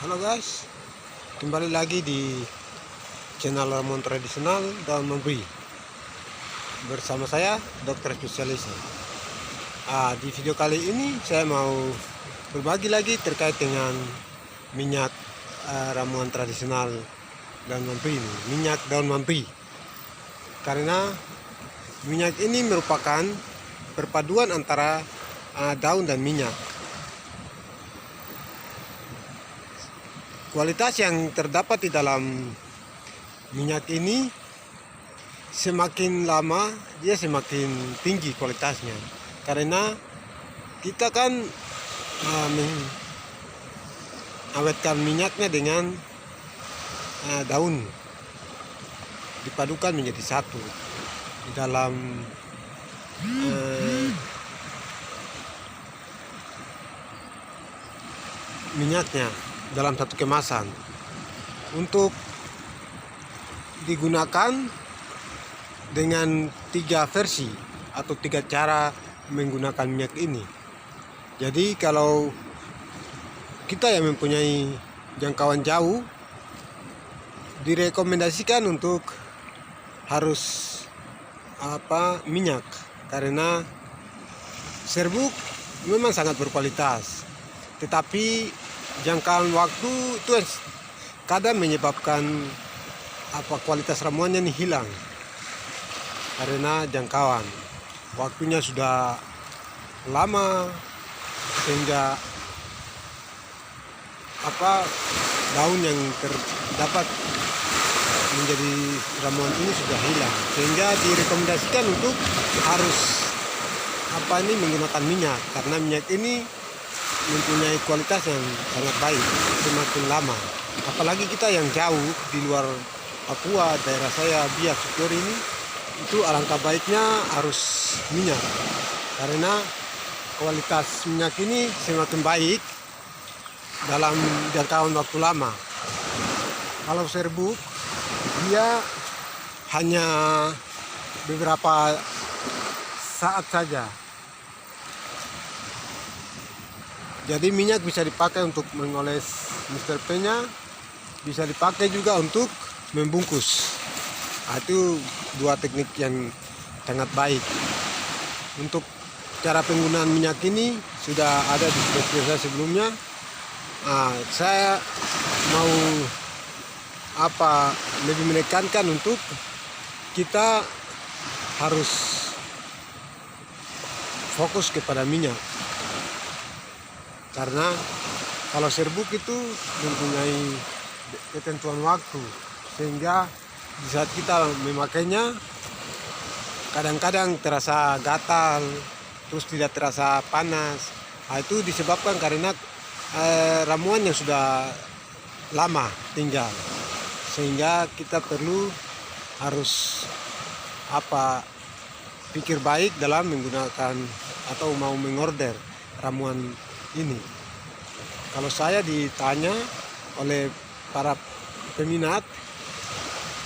Halo guys, kembali lagi di channel ramuan tradisional daun memberi bersama saya dokter spesialis. Di video kali ini saya mau berbagi lagi terkait dengan minyak ramuan tradisional daun memberi ini, minyak daun memberi. Karena minyak ini merupakan perpaduan antara daun dan minyak. Kualitas yang terdapat di dalam minyak ini semakin lama dia semakin tinggi kualitasnya, karena kita kan mengawetkan minyaknya dengan daun, dipadukan menjadi satu di dalam minyaknya dalam satu kemasan. Untuk digunakan dengan 3 versi atau 3 cara menggunakan minyak ini. Jadi kalau kita yang mempunyai jangkauan jauh, direkomendasikan untuk harus minyak, karena serbuk memang sangat berkualitas, tetapi jangkauan waktu itu kadang menyebabkan kualitas ramuannya ini hilang, karena jangkauan waktunya sudah lama, sehingga daun yang terdapat menjadi ramuan ini sudah hilang, sehingga direkomendasikan untuk harus menggunakan minyak, karena minyak ini mempunyai kualitas yang sangat baik semakin lama. Apalagi kita yang jauh di luar Papua, daerah saya Biak Sukuri ini, itu alangkah baiknya harus minyak, karena kualitas minyak ini semakin baik dalam jangkauan waktu lama. Kalau serbuk dia hanya beberapa saat saja. Jadi minyak bisa dipakai untuk mengoles Mr. P-nya, bisa dipakai juga untuk membungkus. Itu 2 teknik yang sangat baik. Untuk cara penggunaan minyak ini sudah ada di video saya sebelumnya. Saya mau lebih menekankan untuk kita harus fokus kepada minyak. Karena kalau serbuk itu mempunyai ketentuan waktu, sehingga di saat kita memakainya kadang-kadang terasa gatal, terus tidak terasa panas. Itu disebabkan karena ramuan yang sudah lama tinggal, sehingga kita perlu harus pikir baik dalam menggunakan atau mau mengorder ramuan ini. Kalau saya ditanya oleh para peminat,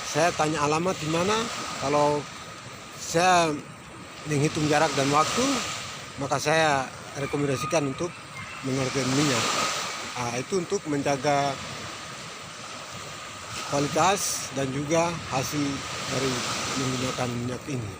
saya tanya alamat di mana. Kalau saya menghitung jarak dan waktu, maka saya rekomendasikan untuk mengorder minyak. Itu untuk menjaga kualitas dan juga hasil dari menggunakan minyak ini.